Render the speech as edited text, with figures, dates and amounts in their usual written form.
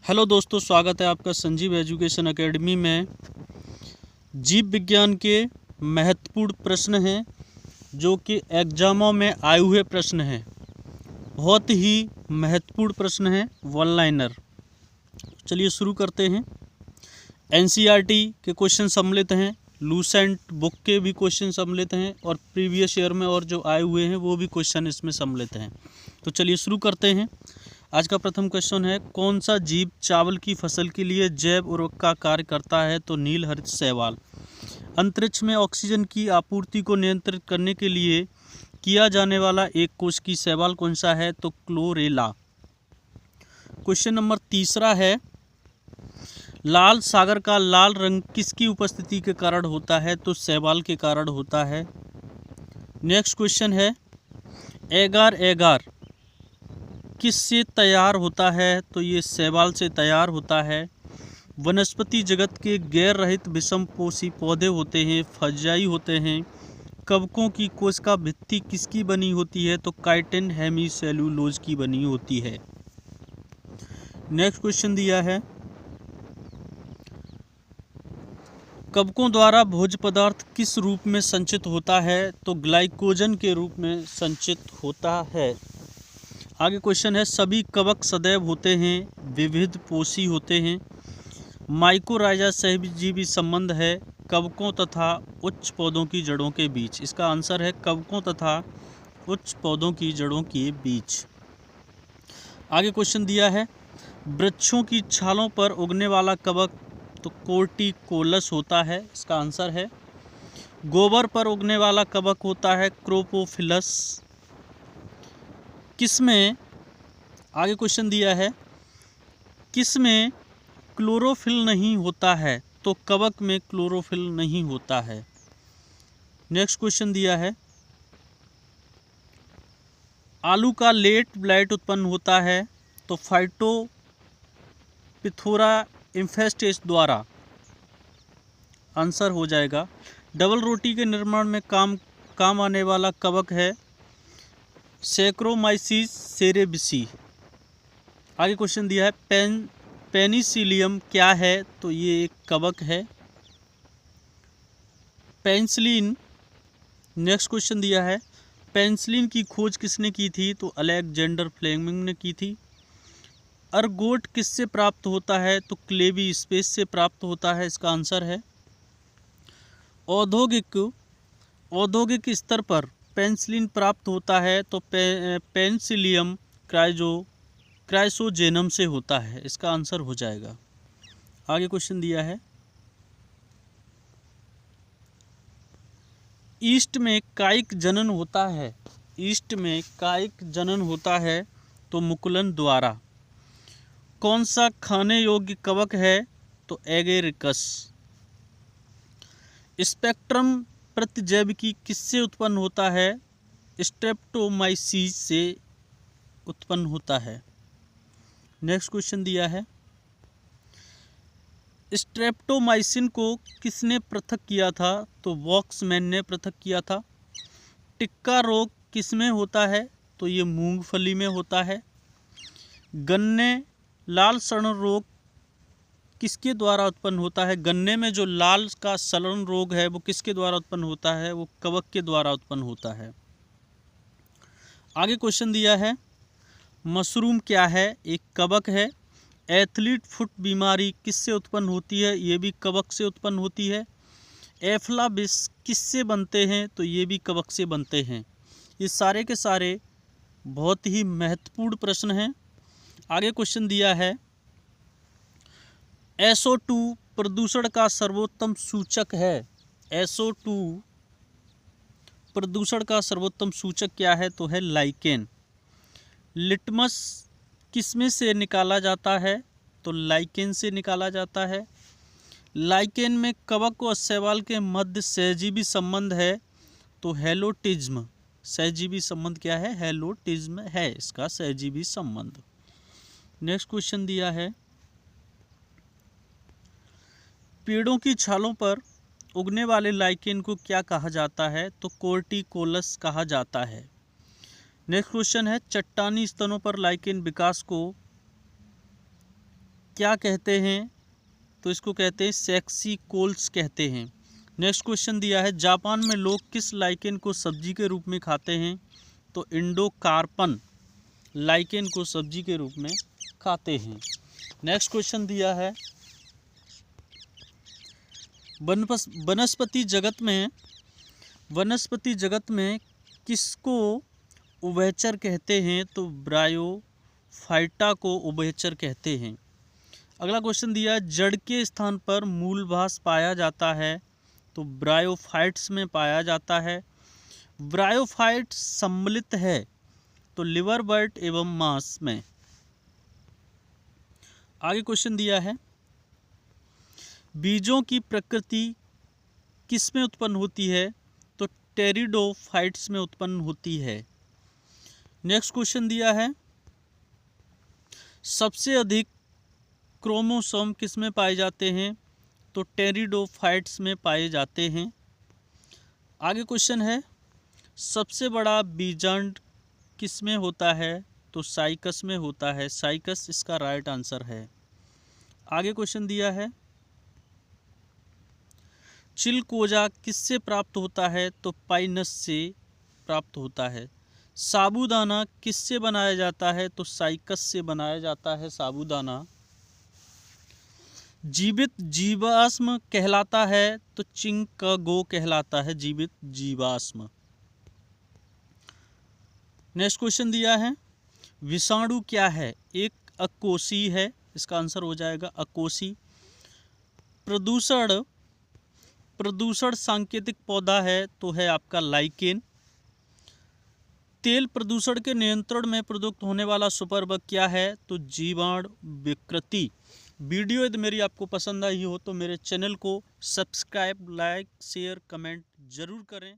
Hello दोस्तों, स्वागत है आपका संजीव एजुकेशन एकेडमी में। जीव विज्ञान के महत्वपूर्ण प्रश्न हैं जो कि एग्जामों में आए हुए प्रश्न हैं। बहुत ही महत्वपूर्ण प्रश्न हैं, वन लाइनर। चलिए शुरू करते हैं। एनसीईआरटी के क्वेश्चन सम्मिलित हैं, लूसेंट बुक के भी क्वेश्चन सम्मिलित हैं और प्रीवियस ईयर में और जो आए हुए हैं वो भी क्वेश्चन इसमें सम्मिलित हैं। तो चलिए शुरू करते हैं। आज का प्रथम क्वेश्चन है, कौन सा जीव चावल की फसल के लिए जैव उर्वरक का कार्य करता है? तो नील हरित शैवाल। अंतरिक्ष में ऑक्सीजन की आपूर्ति को नियंत्रित करने के लिए किया जाने वाला एक कोश की शैवाल कौन सा है? तो क्लोरेला। क्वेश्चन नंबर तीसरा है, लाल सागर का लाल रंग किसकी उपस्थिति के कारण होता है? तो शैवाल के कारण होता है। नेक्स्ट क्वेश्चन है, एगार एगार किससे तैयार होता है? तो ये शैवाल से तैयार होता है। वनस्पति जगत के गैर रहित विषमपोषी पौधे होते हैं, फंजाई होते हैं। कवकों की कोशिका भित्ति किसकी बनी होती है? तो काइटिन हेमीसेल्यूलोज की बनी होती है। नेक्स्ट क्वेश्चन दिया है, कवकों द्वारा भोज्य पदार्थ किस रूप में संचित होता है? तो ग्लाइकोजन के रूप में संचित होता है। आगे क्वेश्चन है, सभी कवक सदैव होते हैं, विविध पोषी होते हैं। माइकोराइजा सहजीवी संबंध है कवकों तथा उच्च पौधों की जड़ों के बीच। इसका आंसर है कवकों तथा उच्च पौधों की जड़ों के बीच। आगे क्वेश्चन दिया है, वृक्षों की छालों पर उगने वाला कवक तो कोर्टिकोलस होता है। इसका आंसर है। गोबर पर उगने वाला कवक होता है क्रोपोफिलस। किसमें, आगे क्वेश्चन दिया है, किसमें क्लोरोफिल नहीं होता है? तो कवक में क्लोरोफिल नहीं होता है। नेक्स्ट क्वेश्चन दिया है, आलू का लेट ब्लाइट उत्पन्न होता है तो फाइटोपिथोरा इन्फेस्टेस द्वारा। आंसर हो जाएगा। डबल रोटी के निर्माण में काम आने वाला कवक है सैक्रोमाइसिस सेरेबिसी। आगे क्वेश्चन दिया है, पेनिसिलियम क्या है? तो ये एक कवक है, पेनिसिलिन। नेक्स्ट क्वेश्चन दिया है, पेनिसिलिन की खोज किसने की थी? तो अलेक्जेंडर फ्लेमिंग ने की थी। अर्गोट किससे प्राप्त होता है? तो क्लेवी स्पेस से प्राप्त होता है। इसका आंसर है। औद्योगिक स्तर पर पेनिसिलिन प्राप्त होता है तो पेनिसिलियम क्राइसोजेनम से होता है। इसका आंसर हो जाएगा। आगे क्वेश्चन दिया है, ईस्ट में कायिक जनन होता है। ईस्ट में कायिक जनन होता है तो मुकुलन द्वारा। कौन सा खाने योग्य कवक है? तो एगेरिकस। स्पेक्ट्रम प्रतिजैविकी किससे उत्पन्न होता है? स्ट्रेप्टोमाइसीस से उत्पन्न होता है। नेक्स्ट क्वेश्चन दिया है, स्ट्रेप्टोमाइसिन को किसने पृथक किया था? तो वॉक्समैन ने पृथक किया था। टिक्का रोग किसमें होता है? तो ये मूंगफली में होता है। गन्ने लाल सड़न रोग किसके द्वारा उत्पन्न होता है? गन्ने में जो लाल का सड़न रोग है वो किसके द्वारा उत्पन्न होता है? वो कवक के द्वारा उत्पन्न होता है। आगे क्वेश्चन दिया है, मशरूम क्या है? एक कवक है। एथलीट फुट बीमारी किससे उत्पन्न होती है? ये भी कवक से उत्पन्न होती है। एफ्लाबिस किससे बनते हैं? तो ये भी कवक से बनते हैं। ये सारे के सारे बहुत ही महत्वपूर्ण प्रश्न हैं। आगे क्वेश्चन दिया है, SO2 प्रदूषण का सर्वोत्तम सूचक है। SO2 प्रदूषण का सर्वोत्तम सूचक क्या है? तो है लाइकेन। लिटमस किसमें से निकाला जाता है? तो लाइकेन से निकाला जाता है। लाइकेन में कवक और शैवाल के मध्य सहजीवी संबंध है तो हेलोटिज्म। सहजीवी संबंध क्या है? हेलोटिज्म है इसका सहजीवी संबंध। नेक्स्ट क्वेश्चन दिया है, पेड़ों की छालों पर उगने वाले लाइकेन को क्या कहा जाता है? तो कोर्टिकोलस कहा जाता है। नेक्स्ट क्वेश्चन है, चट्टानी स्तनों पर लाइकेन विकास को क्या कहते हैं? तो इसको कहते हैं सेक्सिकोल्स कहते हैं। नेक्स्ट क्वेश्चन दिया है, जापान में लोग किस लाइकेन को सब्जी के रूप में खाते हैं? तो इंडोकार्पन लाइकेन को सब्जी के रूप में खाते हैं। नेक्स्ट क्वेश्चन दिया है, वनस्पति जगत में किसको उभयचर कहते हैं? तो ब्रायोफाइटा को उभयचर कहते हैं। अगला क्वेश्चन दिया है, जड़ के स्थान पर मूलभास पाया जाता है? तो ब्रायोफाइट्स में पाया जाता है। ब्रायोफाइट सम्मिलित है तो लिवरवर्ट एवं मांस में। आगे क्वेश्चन दिया है, बीजों की प्रकृति किस में उत्पन्न होती है? तो टेरिडोफाइट्स में उत्पन्न होती है। नेक्स्ट क्वेश्चन दिया है, सबसे अधिक क्रोमोसोम किस में पाए जाते हैं? तो टेरिडोफाइट्स में पाए जाते हैं। आगे क्वेश्चन है, सबसे बड़ा बीजांड किस में होता है? तो साइकस में होता है। साइकस इसका राइट आंसर है। आगे क्वेश्चन दिया है, चिलकोजा किससे प्राप्त होता है? तो पाइनस से प्राप्त होता है। साबूदाना किससे बनाया जाता है? तो साइकस से बनाया जाता है साबूदाना। जीवित जीवाश्म कहलाता है? तो चिंकागो कहलाता है जीवित जीवाश्म। नेक्स्ट क्वेश्चन दिया है, विषाणु क्या है? एक अकोशी है, इसका आंसर हो जाएगा अकोशी। प्रदूषण सांकेतिक पौधा है तो है आपका लाइकेन। तेल प्रदूषण के नियंत्रण में प्रयुक्त होने वाला सुपरबग क्या है? तो जीवाणु विकृति। वीडियो यदि मेरी आपको पसंद आई हो तो मेरे चैनल को सब्सक्राइब, लाइक, शेयर, कमेंट जरूर करें।